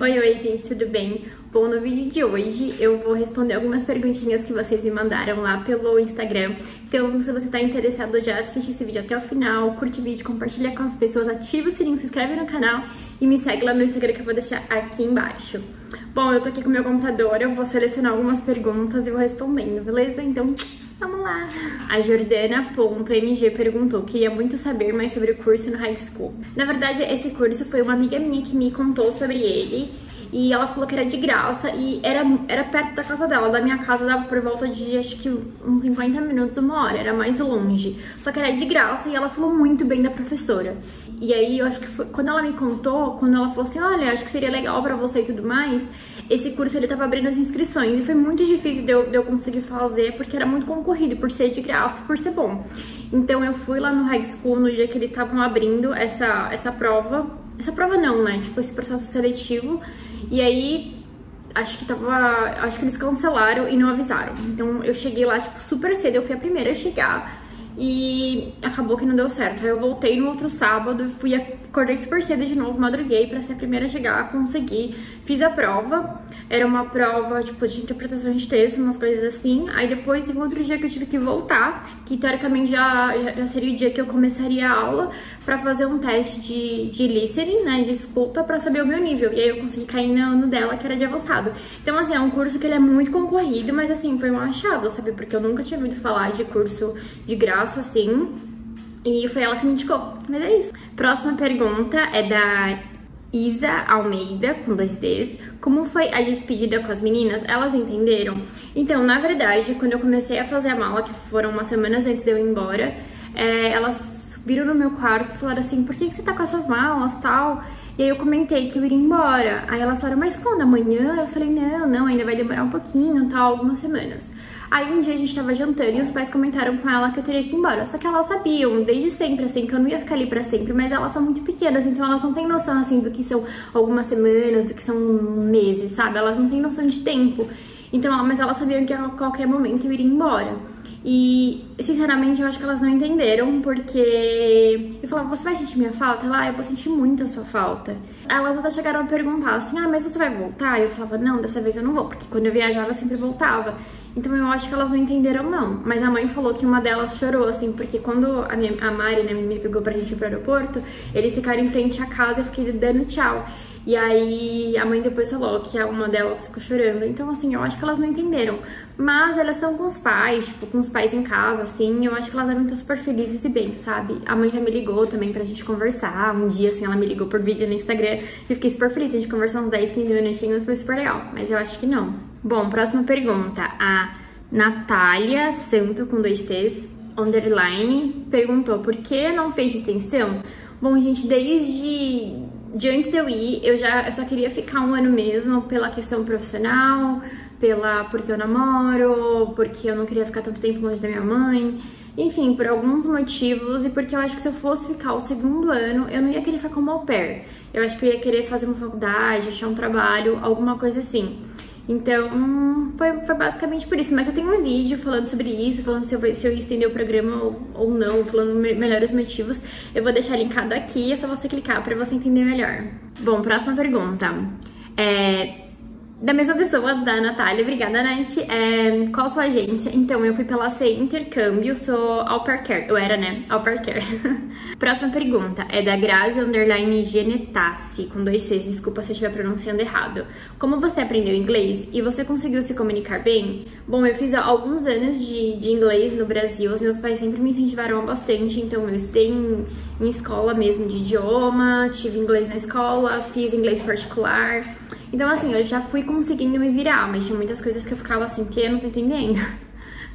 Oi, gente, tudo bem? Bom, no vídeo de hoje eu vou responder algumas perguntinhas que vocês me mandaram lá pelo Instagram. Então, se você tá interessado, já assiste esse vídeo até o final, curte o vídeo, compartilha com as pessoas, ativa o sininho, se inscreve no canal e me segue lá no Instagram que eu vou deixar aqui embaixo. Bom, eu tô aqui com o meu computador, eu vou selecionar algumas perguntas e vou respondendo, beleza? Então, vamos lá! A Jordana.mg perguntou, queria muito saber mais sobre o curso no High School. Na verdade, esse curso foi uma amiga minha que me contou sobre ele e ela falou que era de graça e era perto da casa dela. Da minha casa dava por volta de, acho que uns 50 minutos, uma hora, era mais longe. Só que era de graça e ela falou muito bem da professora. E aí, eu acho que foi, quando ela me contou, quando ela falou assim, olha, acho que seria legal pra você e tudo mais, esse curso ele tava abrindo as inscrições e foi muito difícil de eu conseguir fazer porque era muito concorrido, por ser de graça, por ser bom. Então eu fui lá no High School no dia que eles estavam abrindo essa prova. Essa prova não, né? Tipo, esse processo seletivo. E aí, acho que eles cancelaram e não avisaram. Então eu cheguei lá, tipo, super cedo, eu fui a primeira a chegar. E acabou que não deu certo. Aí eu voltei no outro sábado, acordei super cedo de novo, madruguei pra ser a primeira a chegar, consegui, fiz a prova. Era uma prova, tipo, de interpretação de texto, umas coisas assim. Aí depois teve outro dia que eu tive que voltar, que teoricamente já seria o dia que eu começaria a aula, pra fazer um teste de listening, né, de escuta, pra saber o meu nível. E aí eu consegui cair no dela, que era de avançado. Então, assim, é um curso que ele é muito concorrido, mas assim, foi um achado, sabe? Porque eu nunca tinha ouvido falar de curso de graça, assim. E foi ela que me indicou. Mas é isso. Próxima pergunta é da Isa Almeida, com 2 Ds. Como foi a despedida com as meninas? Elas entenderam? Então, na verdade, quando eu comecei a fazer a mala, que foram umas semanas antes de eu ir embora, elas subiram no meu quarto e falaram assim, por que você tá com essas malas, tal? E aí eu comentei que eu iria embora. Aí elas falaram, mas quando? Amanhã? Eu falei, não, ainda vai demorar um pouquinho, tal, algumas semanas. Aí um dia a gente tava jantando e os pais comentaram com ela que eu teria que ir embora. Só que elas sabiam, desde sempre, assim, que eu não ia ficar ali pra sempre. Mas elas são muito pequenas, então elas não têm noção, assim, do que são algumas semanas, do que são meses, sabe? Elas não têm noção de tempo. Então, mas elas sabiam que a qualquer momento eu iria embora. E, sinceramente, eu acho que elas não entenderam, porque eu falava, você vai sentir minha falta? Ela, eu vou sentir muito a sua falta. Elas até chegaram a perguntar assim, mas você vai voltar? Eu falava, não, dessa vez eu não vou, porque quando eu viajava eu sempre voltava. Então eu acho que elas não entenderam, não. Mas a mãe falou que uma delas chorou, assim, porque quando a Mari, né, me pegou pra gente ir pro aeroporto, eles ficaram em frente à casa e eu fiquei dando tchau. E aí a mãe depois falou que uma delas ficou chorando. Então, assim, eu acho que elas não entenderam. Mas elas estão com os pais, tipo, com os pais em casa, assim, eu acho que elas devem estar super felizes e bem, sabe? A mãe já me ligou também pra gente conversar. Um dia, assim, ela me ligou por vídeo no Instagram e eu fiquei super feliz. A gente conversou uns 10, 15 minutinhos, foi super legal. Mas eu acho que não. Bom, próxima pergunta. A Natália Santo, com 2 T's, underline, perguntou por que não fez extensão? Bom, gente, desde antes de eu ir, eu só queria ficar um ano mesmo pela questão profissional, porque eu namoro, porque eu não queria ficar tanto tempo longe da minha mãe, enfim, por alguns motivos e porque eu acho que se eu fosse ficar o 2º ano, eu não ia querer ficar como au pair. Eu acho que eu ia querer fazer uma faculdade, achar um trabalho, alguma coisa assim. Então, foi basicamente por isso. Mas eu tenho um vídeo falando sobre isso, falando se eu ia estender o programa ou não, falando melhores motivos. Eu vou deixar linkado aqui, é só você clicar pra você entender melhor. Bom, próxima pergunta. Da mesma pessoa, da Natália. Obrigada, Nath. Qual a sua agência? Então, eu fui pela C Intercâmbio, sou au pair care. Eu era, né? Au pair care. Próxima pergunta é da Grazi Genetassi, com 2 Cs. Desculpa se eu estiver pronunciando errado. Como você aprendeu inglês e você conseguiu se comunicar bem? Bom, eu fiz alguns anos de inglês no Brasil. Os meus pais sempre me incentivaram bastante, então eu estudei em escola mesmo de idioma, tive inglês na escola, fiz inglês particular. Então, assim, eu já fui conseguindo me virar, mas tinha muitas coisas que eu ficava assim, que eu não tô entendendo.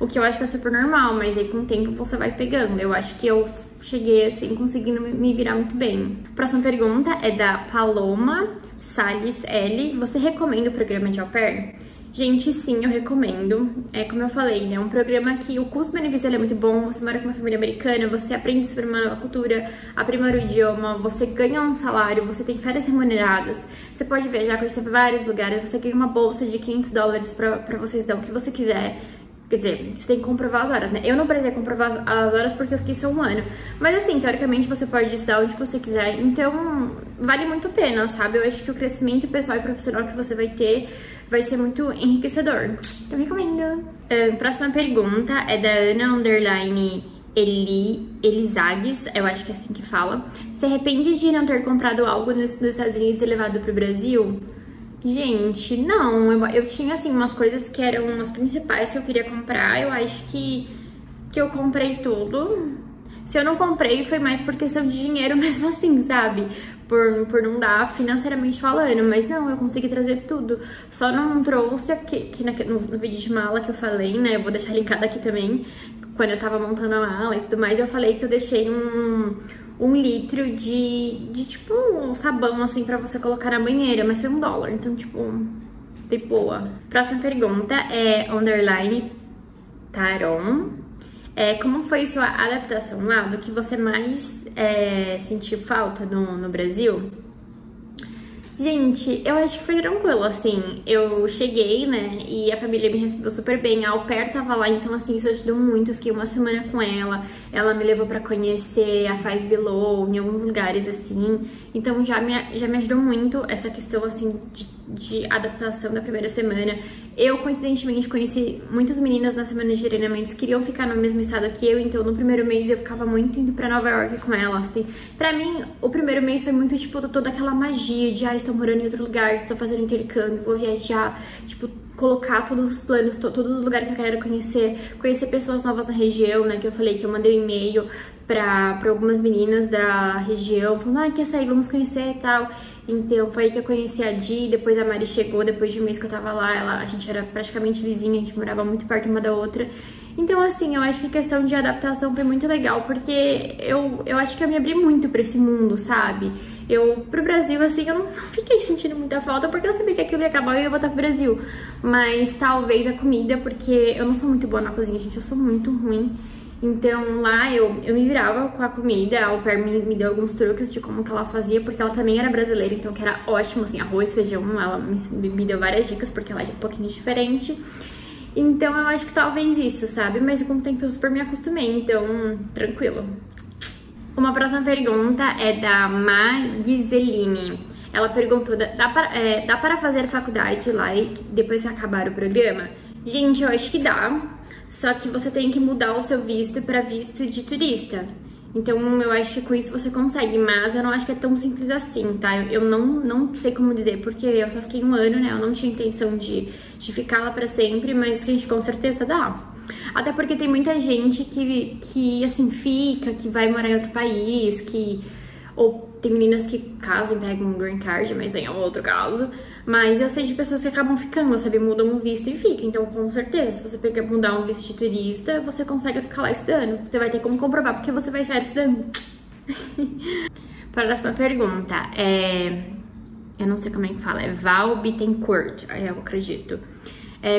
O que eu acho que é super normal, mas aí com o tempo você vai pegando. Eu acho que eu cheguei, assim, conseguindo me virar muito bem. Próxima pergunta é da Paloma Salles L. Você recomenda o programa de au pair? Gente, sim, eu recomendo. Como eu falei, né? Um programa que o custo-benefício é muito bom. Você mora com uma família americana, você aprende sobre uma nova cultura, aprimora o idioma, você ganha um salário, você tem férias remuneradas, você pode viajar, conhecer vários lugares, você ganha uma bolsa de $500 pra você estudar o que você quiser. Quer dizer, você tem que comprovar as horas, né? Eu não precisei comprovar as horas porque eu fiquei só um ano. Mas assim, teoricamente você pode estudar onde você quiser. Então, vale muito a pena, sabe? Eu acho que o crescimento pessoal e profissional que você vai ter vai ser muito enriquecedor. Então, recomendo. Próxima pergunta é da Ana Underline Elizagues, eu acho que é assim que fala. Se arrepende de não ter comprado algo nos Estados Unidos e levado pro Brasil? Gente, não, eu tinha assim umas coisas que eram as principais que eu queria comprar. Eu acho que eu comprei tudo. Se eu não comprei foi mais por questão de dinheiro mesmo assim, sabe? Por não dar financeiramente falando. Mas não, eu consegui trazer tudo. Só não trouxe aqui no vídeo de mala que eu falei, né? Eu vou deixar linkado aqui também. Quando eu tava montando a mala e tudo mais, eu falei que eu deixei um litro de tipo um sabão assim pra você colocar na banheira, mas foi $1, então tipo, de boa. Próxima pergunta é underline Taron. Como foi sua adaptação lá? Do que você mais sentiu falta no Brasil? Gente, eu acho que foi tranquilo, assim, eu cheguei, né, e a família me recebeu super bem, a au pair tava lá, então assim, isso ajudou muito, eu fiquei uma semana com ela me levou pra conhecer a Five Below, em alguns lugares, assim, então já me ajudou muito essa questão, assim, de adaptação da primeira semana. Eu, coincidentemente, conheci muitas meninas na semana de treinamentos que queriam ficar no mesmo estado que eu, então no primeiro mês eu ficava muito indo pra Nova York com elas, assim. Pra mim, o primeiro mês foi muito, tipo, toda aquela magia de, estou morando em outro lugar, estou fazendo intercâmbio, vou viajar, tipo, colocar todos os planos, todos os lugares que eu quero conhecer pessoas novas na região, né, que eu falei que eu mandei um e-mail pra algumas meninas da região, falando, quer sair, vamos conhecer e tal. Então foi aí que eu conheci a Di, depois a Mari chegou, depois de um mês que eu tava lá, a gente era praticamente vizinha, a gente morava muito perto uma da outra. Então assim, eu acho que a questão de adaptação foi muito legal, porque eu acho que eu me abri muito pra esse mundo, sabe? Pro Brasil, assim, eu não fiquei sentindo muita falta, porque eu sabia que aquilo ia acabar e eu ia voltar pro Brasil. Mas talvez a comida, porque eu não sou muito boa na cozinha, gente, eu sou muito ruim. Então lá eu me virava com a comida, a au pair me deu alguns truques de como que ela fazia, porque ela também era brasileira, então que era ótimo, assim, arroz, feijão, ela me deu várias dicas, porque ela é um pouquinho diferente. Então eu acho que talvez isso, sabe? Mas com o tempo eu super me acostumei, então tranquilo. Uma próxima pergunta é da Magiseline. Ela perguntou, dá para fazer faculdade lá e depois que acabar o programa? Gente, eu acho que dá. Só que você tem que mudar o seu visto para visto de turista. Então, eu acho que com isso você consegue, mas eu não acho que é tão simples assim, tá? Eu não sei como dizer, porque eu só fiquei um ano, né? Eu não tinha intenção de ficar lá pra sempre, mas, gente, com certeza dá. Até porque tem muita gente que assim, fica, que vai morar em outro país, ou tem meninas que casam e pegam um green card, mas aí é um outro caso. Mas eu sei de pessoas que acabam ficando, sabe? Mudam o visto e ficam. Então, com certeza, se você mudar um visto de turista, você consegue ficar lá estudando. Você vai ter como comprovar, porque você vai sair estudando. Próxima pergunta eu não sei como é que fala, é Val Bittencourt, eu acredito.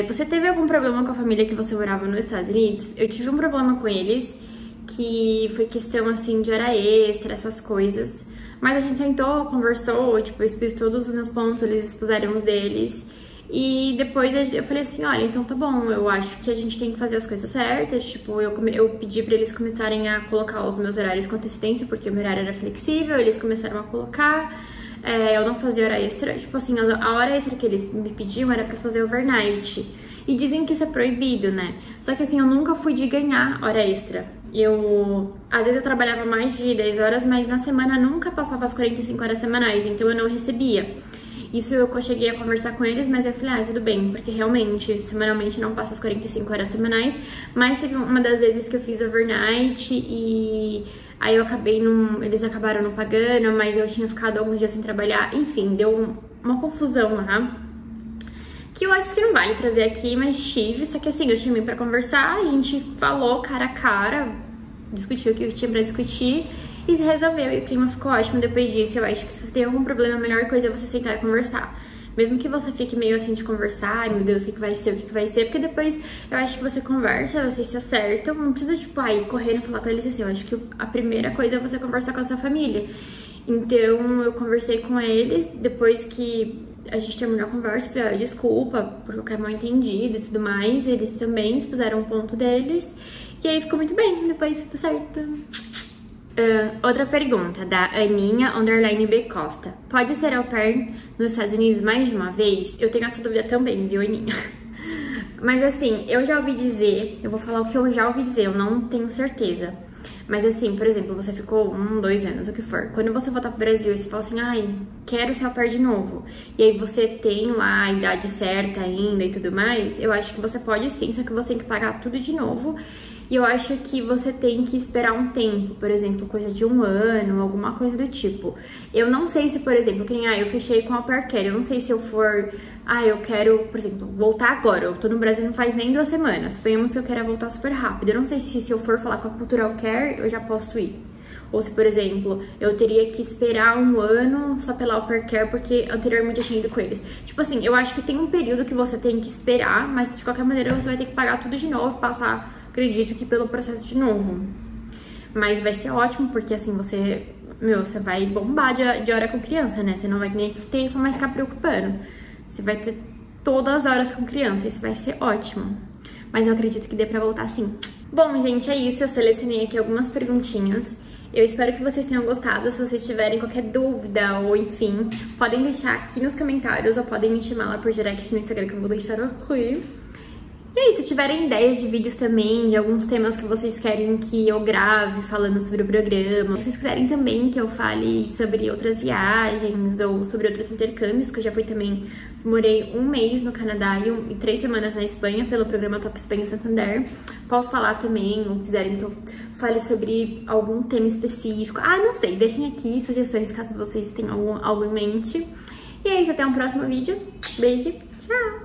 Você teve algum problema com a família que você morava nos Estados Unidos? Eu tive um problema com eles, que foi questão, assim, de hora extra, essas coisas. Mas a gente sentou, conversou, tipo, eu expus todos os meus pontos, eles expuseram os deles. E depois eu falei assim, olha, então tá bom, eu acho que a gente tem que fazer as coisas certas. Tipo, eu pedi pra eles começarem a colocar os meus horários com antecedência, porque o meu horário era flexível, eles começaram a colocar. Eu não fazia hora extra, tipo assim, a hora extra que eles me pediam era pra fazer overnight. E dizem que isso é proibido, né? Só que assim, eu nunca fui de ganhar hora extra. Às vezes eu trabalhava mais de 10 horas, mas na semana nunca passava as 45 horas semanais, então eu não recebia. Isso eu cheguei a conversar com eles, mas eu falei, tudo bem, porque realmente, semanalmente não passa as 45 horas semanais, mas teve uma das vezes que eu fiz overnight e aí eles acabaram não pagando, mas eu tinha ficado alguns dias sem trabalhar, enfim, deu uma confusão lá. Que eu acho que não vale trazer aqui, mas tive, só que assim, eu chamei pra conversar, a gente falou cara a cara, discutiu o que eu tinha pra discutir e se resolveu, e o clima ficou ótimo depois disso. Eu acho que se você tem algum problema, a melhor coisa é você sentar e conversar. Mesmo que você fique meio assim de conversar, ai meu Deus, o que vai ser, porque depois eu acho que você conversa, vocês se acertam, não precisa tipo, correr e falar com eles assim, eu acho que a primeira coisa é você conversar com a sua família. Então eu conversei com eles, depois que a gente terminou a conversa, falei, desculpa por qualquer mal entendido e tudo mais. Eles também expuseram o ponto deles. E aí ficou muito bem, depois tudo certo. Outra pergunta, da Aninha_B Costa. Pode ser au pair nos Estados Unidos mais de uma vez? Eu tenho essa dúvida também, viu, Aninha? Mas assim, eu já ouvi dizer, eu vou falar o que eu já ouvi dizer, eu não tenho certeza. Mas assim, por exemplo, você ficou 1, 2 anos, o que for. Quando você voltar pro Brasil e você fala assim, ai, quero ser au pair de novo. E aí você tem lá a idade certa ainda e tudo mais, eu acho que você pode sim, só que você tem que pagar tudo de novo. E eu acho que você tem que esperar um tempo, por exemplo, coisa de 1 ano, alguma coisa do tipo. Eu não sei se, por exemplo, que nem, eu fechei com a au pair care, eu não sei se eu for, eu quero, por exemplo, voltar agora, eu tô no Brasil não faz nem 2 semanas, suponhamos que eu quero voltar super rápido, eu não sei se eu for falar com a Cultural Care, eu já posso ir. Ou se, por exemplo, eu teria que esperar 1 ano só pela au pair care, porque anteriormente eu tinha ido com eles. Tipo assim, eu acho que tem um período que você tem que esperar, mas de qualquer maneira você vai ter que pagar tudo de novo, passar... Acredito que pelo processo de novo. Mas vai ser ótimo, porque assim, você vai bombar de hora com criança, né? Você não vai nem ter mais ficar preocupando. Você vai ter todas as horas com criança, isso vai ser ótimo. Mas eu acredito que dê pra voltar sim. Bom, gente, é isso. Eu selecionei aqui algumas perguntinhas. Eu espero que vocês tenham gostado. Se vocês tiverem qualquer dúvida ou enfim, podem deixar aqui nos comentários ou podem me chamar lá por direct no Instagram que eu vou deixar aqui. E aí, se tiverem ideias de vídeos também, de alguns temas que vocês querem que eu grave falando sobre o programa, se vocês quiserem também que eu fale sobre outras viagens ou sobre outros intercâmbios, que eu já fui também, morei 1 mês no Canadá e 3 semanas na Espanha pelo programa Top Espanha Santander, posso falar também, ou quiserem que eu fale sobre algum tema específico. Não sei, deixem aqui sugestões caso vocês tenham algo em mente. E é isso, até um próximo vídeo. Beijo, tchau!